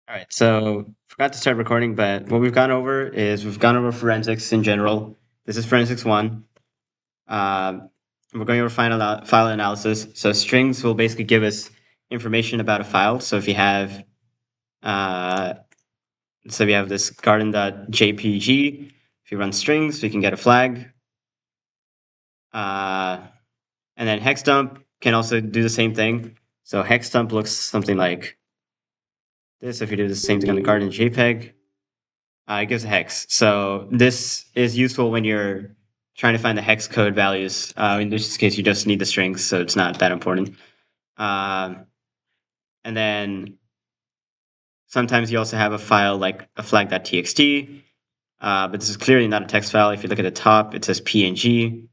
All right, so forgot to start recording, but what we've gone over is we've gone over forensics in general. This is forensics one. We're going over file analysis. So strings will basically give us information about a file. So if you have, uh, so we have this garden.jpg. If you run strings, we can get a flag. Uh, and then hex dump can also do the same thing. So hex dump looks something like this. If you do the same thing on the garden JPEG, it gives a hex. So this is useful when you're trying to find the hex code values. In this case, you just need the strings, so it's not that important. Um, and then sometimes you also have a file like a flag.txt, but this is clearly not a text file. If you look at the top, it says PNG.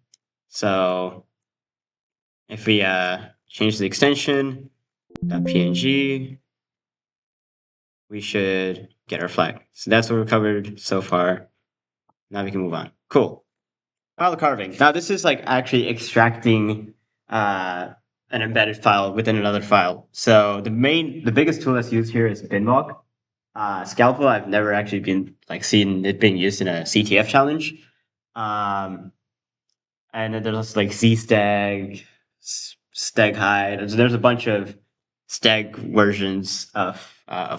So if we change the extension .png, we should get our flag. So that's what we've covered so far. Now we can move on. Cool. File carving. Now this is like actually extracting an embedded file within another file. So the biggest tool that's used here is binwalk. Scalpel, I've never actually been like seen it being used in a CTF challenge. Um, and then there's like zstag, steg hide. There's a bunch of steg versions of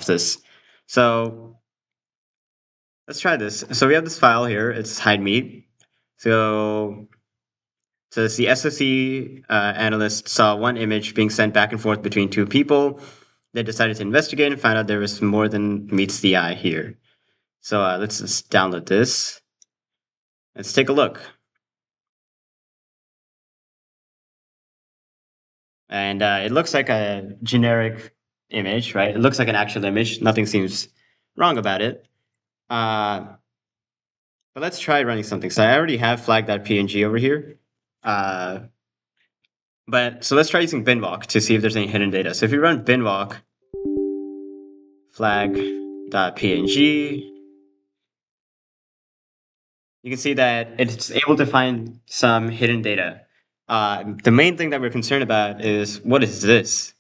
this. So let's try this. So we have this file here. It's hide meat. So it's the SOC analyst saw one image being sent back and forth between two people. They decided to investigate and found out there was more than meets the eye here. So let's just download this. Let's take a look. And it looks like a generic image, right? It looks like an actual image. Nothing seems wrong about it. Uh, but let's try running something. So I already have flag.png over here. Uh, but so let's try using binwalk to see if there's any hidden data. So if you run binwalk flag.png, you can see that it's able to find some hidden data. The main thing that we're concerned about is what is this?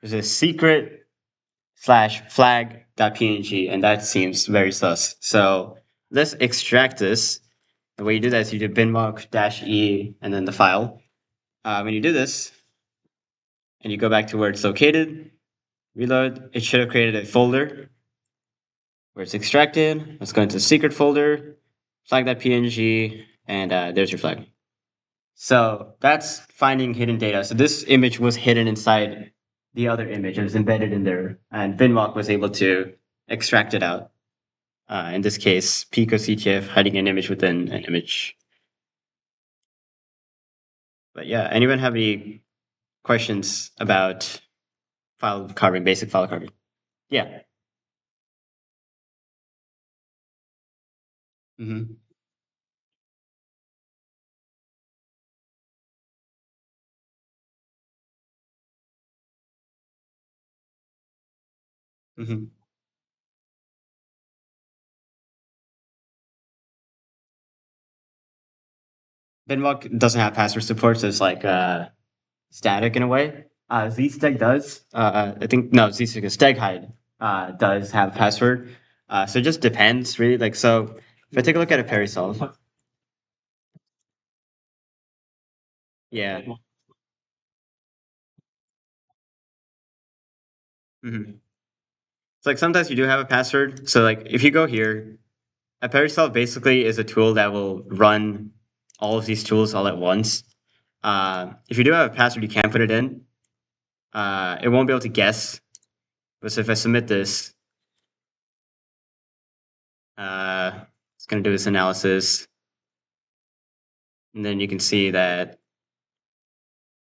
There's a secret slash flag.png, and that seems very sus. So let's extract this. The way you do that is you do binwalk -e and then the file. When you do this and you go back to where it's located, reload, it should have created a folder where it's extracted. Let's go into the secret folder, flag.png, and there's your flag. So that's finding hidden data. So this image was hidden inside the other image. It was embedded in there, and Binwalk was able to extract it out. In this case, Pico CTF hiding an image within an image. But yeah, anyone have any questions about file carving, basic file carving? Yeah. Mm-hmm. Mm-hmm. Binwalk doesn't have password support, so it's like static in a way. Zsteg does. I think no, Zsteg is steg hide does have a password. So it just depends really. Like so, if I take a look at a Perry solve, yeah. Mm-hmm. It's like sometimes you do have a password. So like if you go here, a Perry solve basically is a tool that will run all of these tools all at once. If you do have a password, you can put it in. It won't be able to guess. But so if I submit this, it's going to do this analysis. And then you can see that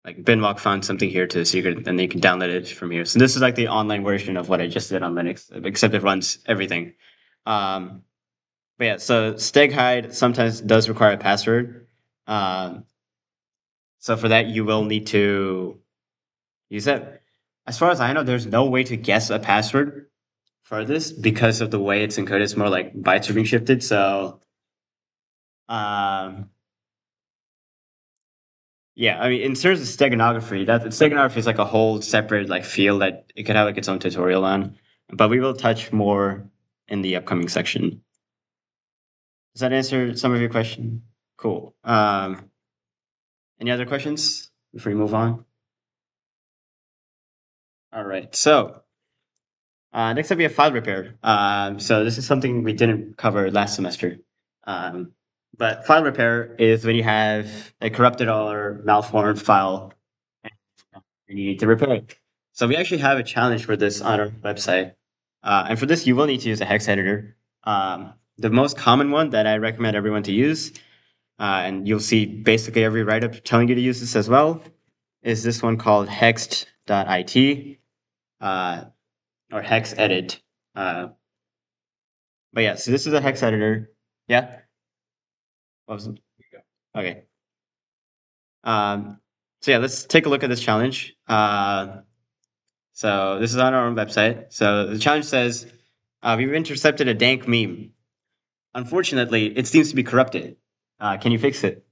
like Binwalk found something here to the secret, and then you can download it from here. So this is like the online version of what I just did on Linux, except it runs everything. Um, but yeah, so steg hide sometimes does require a password. Um, so for that, you will need to use that. As far as I know, there's no way to guess a password for this because of the way it's encoded. It's more like bytes are being shifted. So um, yeah, I mean, in terms of steganography, that steganography is like a whole separate like field that it could have like its own tutorial on. but we will touch more in the upcoming section. Does that answer some of your question? Cool. Any other questions before we move on? All right. So next up, we have file repair. So this is something we didn't cover last semester. Um, but file repair is when you have a corrupted or malformed file and you need to repair it. So we actually have a challenge for this on our website. And for this, you will need to use a hex editor. The most common one that I recommend everyone to use, and you'll see basically every write-up telling you to use this as well, is this one called hext.it. Or hex edit. Uh, but yeah, so this is a hex editor. Yeah. What was it? Okay. So yeah, let's take a look at this challenge. So this is on our own website. So the challenge says, we've intercepted a dank meme. Unfortunately, it seems to be corrupted. Can you fix it?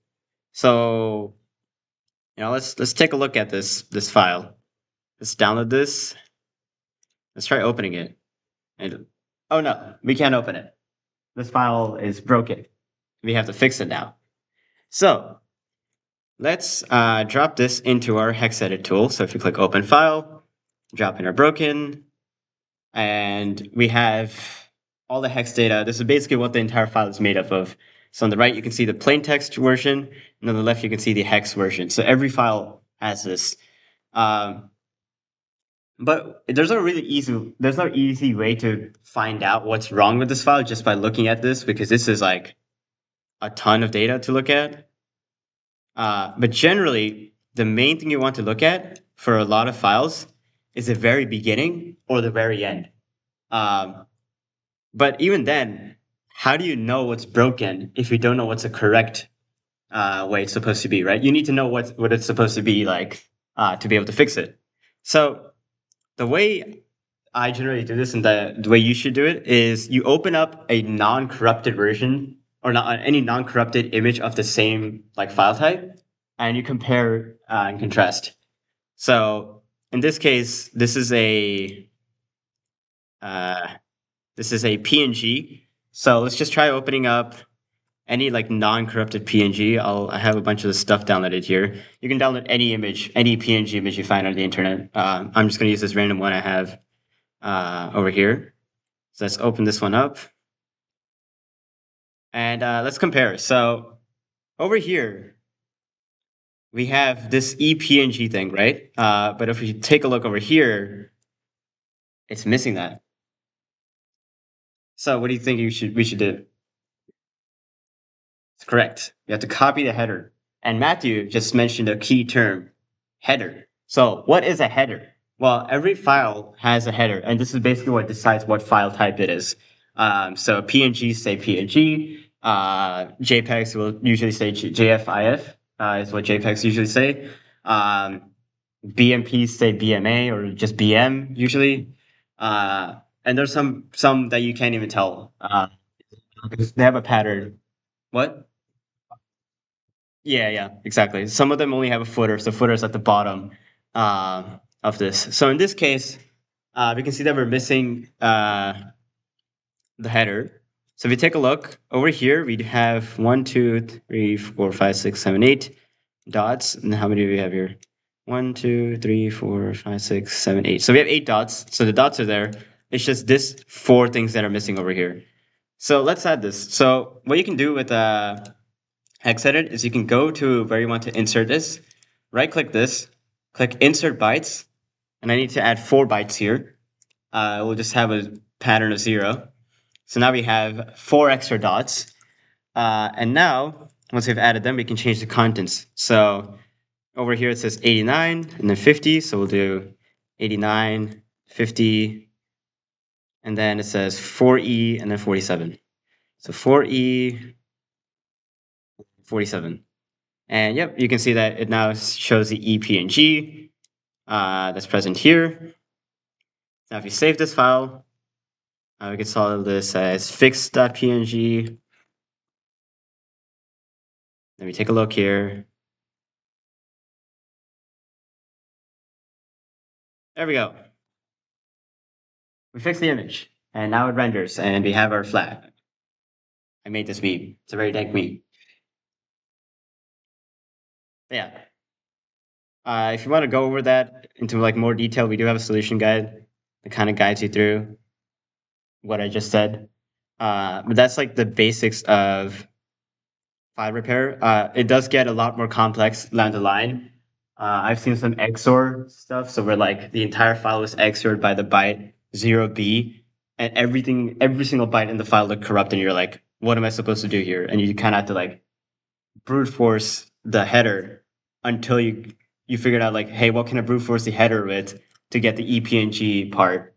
So let's take a look at this file. Let's download this. Let's try opening it. And oh no, we can't open it. This file is broken. We have to fix it now. So let's drop this into our hex edit tool. So if you click open file, drop in our broken, and we have all the hex data. This is basically what the entire file is made up of. So on the right, you can see the plain text version, and on the left, you can see the hex version. So every file has this. Um, but there's no easy way to find out what's wrong with this file just by looking at this, because this is like a ton of data to look at. But generally, the main thing you want to look at for a lot of files is the very beginning or the very end. Um, but even then, how do you know what's broken if you don't know what's the correct way it's supposed to be, right? You need to know what it's supposed to be like to be able to fix it. So the way I generally do this and the way you should do it is you open up a non-corrupted version or not any non-corrupted image of the same like file type, and you compare and contrast. So in this case, uh, this is a PNG. So let's just try opening up any like non-corrupted PNG. I have a bunch of the stuff downloaded here. You can download any image, any PNG image you find on the internet. I'm just going to use this random one I have over here. So let's open this one up and let's compare. So over here, we have this EPNG thing, right? But if we take a look over here, it's missing that. So what do you think we should do? It's correct. You have to copy the header. And Matthew just mentioned a key term, header. So what is a header? Well, every file has a header, and this is basically what decides what file type it is. So PNG say PNG, JPEGs will usually say JFIF, is what JPEGs usually say. BMPs say BMA or just BM usually. And there's some that you can't even tell because they have a pattern. What? Yeah, exactly. Some of them only have a footer, so footer is at the bottom of this. So in this case, we can see that we're missing the header. So if we take a look over here, we have 1, 2, 3, 4, 5, 6, 7, 8 dots. And how many do we have here? 1, 2, 3, 4, 5, 6, 7, 8. So we have 8 dots. So the dots are there. It's just this 4 things that are missing over here. So let's add this. So what you can do with hex edit is you can go to where you want to insert this, right click this, click insert bytes, and I need to add 4 bytes here. We'll just have a pattern of 0. So now we have 4 extra dots. And now, once we've added them, we can change the contents. So over here it says 89 and then 50. So we'll do 89, 50, and then it says 4E and then 47. So 4E, 47. And yep, you can see that it now shows the EPNG that's present here. Now if you save this file, we can solve this as fix.png. Let me take a look here. There we go. We fixed the image, and now it renders, and we have our flag. I made this meme. It's a very dank meme. Yeah. If you want to go over that into like more detail, we do have a solution guide that kind of guides you through what I just said. But that's like the basics of file repair. It does get a lot more complex down the line. I've seen some XOR stuff, so where like the entire file is XORed by the byte 0b, and every single byte in the file look corrupt, and you're like, what am I supposed to do here? And you kind of have to like brute force the header until you figured out like, hey, what can I brute force the header with to get the EPNG part?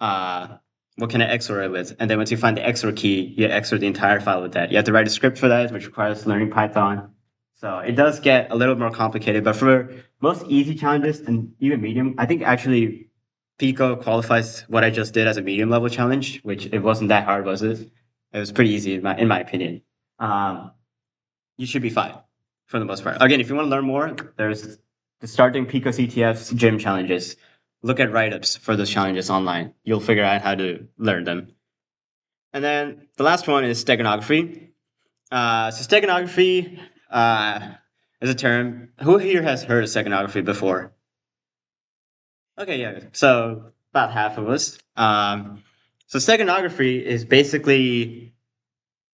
Uh, what can I XOR it with? And then once you find the XOR key, you XOR the entire file with that. You have to write a script for that, which requires learning Python. So it does get a little more complicated, but for most easy challenges and even medium, I think actually Pico qualifies what I just did as a medium level challenge, which it wasn't that hard, was it? It was pretty easy in my opinion. Um, you should be fine for the most part. Again, if you want to learn more, there's the starting Pico CTF's gym challenges. Look at write-ups for those challenges online. You'll figure out how to learn them. And then the last one is steganography. So steganography is a term. Who here has heard of steganography before? Okay, yeah. So about half of us. So steganography is basically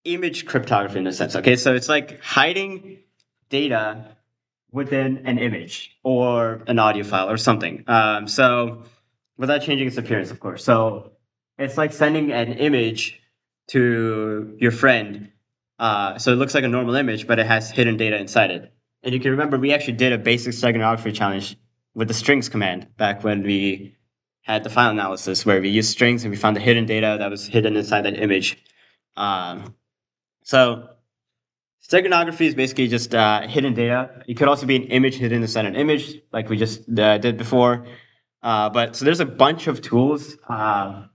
image cryptography in a sense. Okay, so it's like hiding data within an image or an audio file or something. So without changing its appearance, of course. So it's like sending an image to your friend. So it looks like a normal image, but it has hidden data inside it. And you can remember we actually did a basic steganography challenge with the strings command back when we had the file analysis where we used strings and we found the hidden data that was hidden inside that image. Um, so steganography is basically just hidden data. It could also be an image hidden inside an image, like we just did before. But so there's a bunch of tools for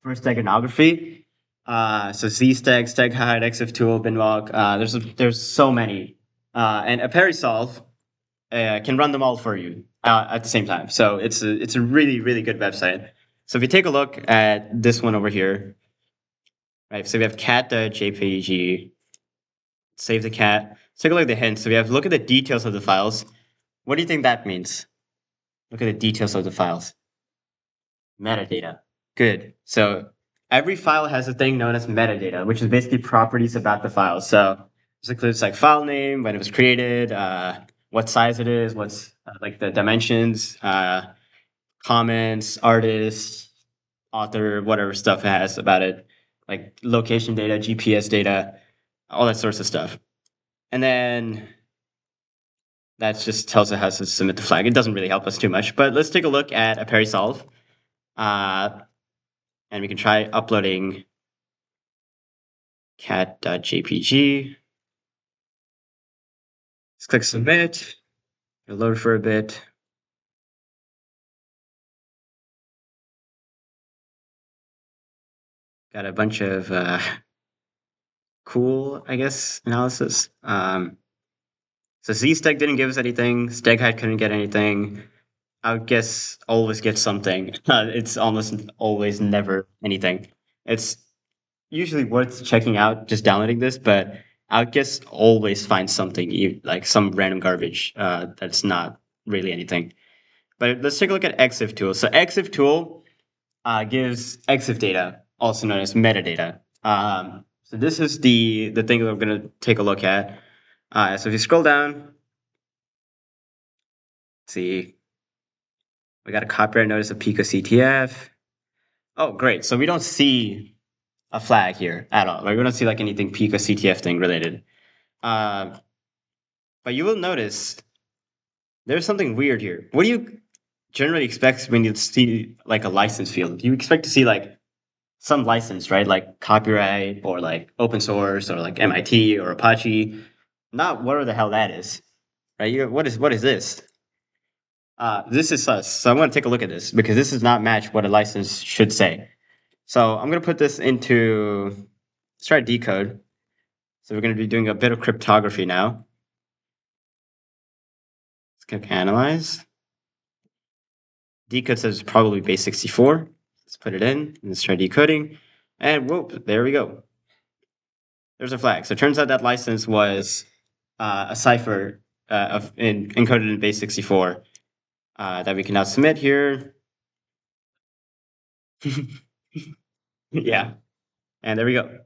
steganography. So ZStag, StegHide, ExifTool, Binwalk. There's so many, and Aperisolve can run them all for you at the same time. So it's a really really good website. So if you take a look at this one over here, right? So we have cat.jpg. Save the cat. Let's take a look at the hints. So we have look at the details of the files. What do you think that means? Look at the details of the files. Metadata. Good. So every file has a thing known as metadata, which is basically properties about the file. So this includes like file name, when it was created, what size it is, what's like the dimensions, comments, artist, author, whatever stuff it has about it, like location data, GPS data, all that sorts of stuff. And then that just tells us how to submit the flag. It doesn't really help us too much, but let's take a look at a Aperisolve. And we can try uploading cat.jpg. Let's click submit. It'll load for a bit. Got a bunch of cool, I guess, analysis. So ZSteg didn't give us anything. StegHide couldn't get anything. I would guess always get something. It's almost always never anything. It's usually worth checking out just downloading this, but I would guess always find something like some random garbage that's not really anything. But let's take a look at ExifTool. So ExifTool gives EXIF data, also known as metadata. So this is the thing that we're going to take a look at. So if you scroll down, see, we got a copyright notice of Pico CTF. Oh, great. So we don't see a flag here at all. Right? We don't see like anything Pico CTF thing related. But you will notice there's something weird here. What do you generally expect when you see like a license field? You expect to see like some license, right? Like copyright or like open source or like MIT or Apache. Not whatever the hell that is, right? What is this? This is sus. So I want to take a look at this because this does not match what a license should say. So I'm going to put this into, let's try decode. So we're going to be doing a bit of cryptography now. Let's click analyze. Decode says probably base 64. Let's put it in. Let's try decoding. And whoop, there we go. There's a flag. So it turns out that license was a cipher encoded in base 64 that we can now submit here. Yeah. And there we go.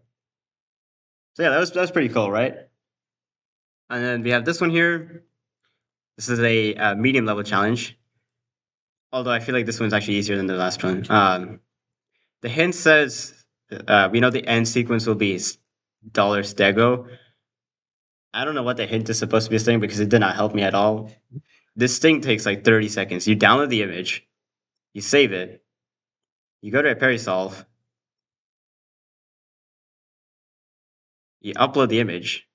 So yeah, that was pretty cool, right? And then we have this one here. This is a medium level challenge. Although I feel like this one's actually easier than the last one. The hint says we know the end sequence will be dollar stego. I don't know what the hint is supposed to be saying because it did not help me at all. This thing takes like 30 seconds. You download the image, you save it, you go to a Perisolve, you upload the image,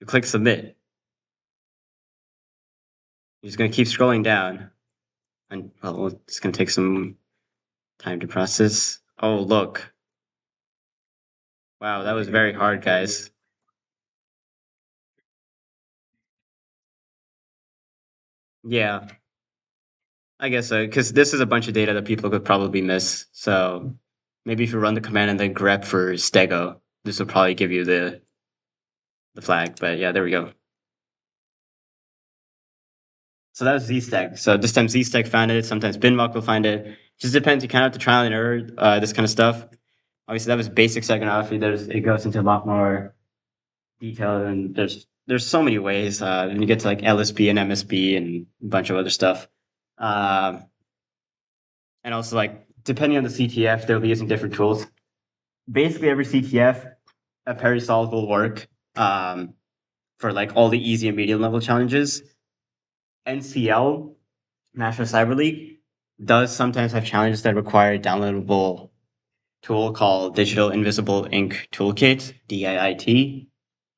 you click submit. You're just gonna keep scrolling down, and well, it's gonna take some time to process. Oh, look. Wow, that was very hard, guys. Yeah, I guess so, because this is a bunch of data that people could probably miss. So maybe if you run the command and then grep for stego, this will probably give you the flag. But yeah, there we go. So that was ZStack. So this time ZStack found it. Sometimes Binmock will find it. Just depends. You kind of have to trial and error this kind of stuff. Obviously, that was basic steganography. It goes into a lot more detail, and there's so many ways. And you get to like LSB and MSB and a bunch of other stuff. Um, and also like depending on the CTF, they'll be using different tools. Basically, every CTF, a Perisolve will work for like all the easy and medium level challenges. NCL, National Cyber League, does sometimes have challenges that require a downloadable tool called Digital Invisible Ink Toolkit, DIIT.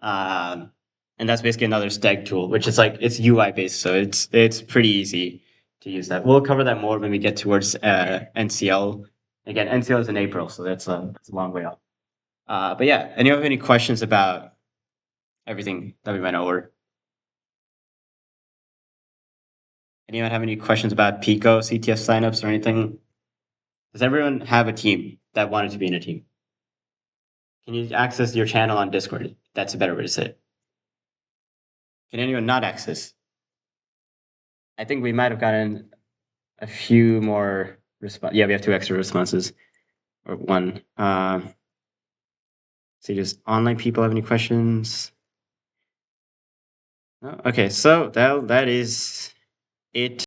Um, and that's basically another steg tool, which is like it's UI based, so it's pretty easy to use that. We'll cover that more when we get towards NCL. Again, NCL is in April, so that's a long way off. But yeah, anyone have any questions about everything that we went over? Anyone have any questions about Pico, CTF signups, or anything? Does everyone have a team that wanted to be in a team? Can you access your channel on Discord? That's a better way to say it. Can anyone not access? I think we might have gotten a few more response. Yeah, we have two extra responses, or one. See, does online people have any questions? No? Okay, so that is it.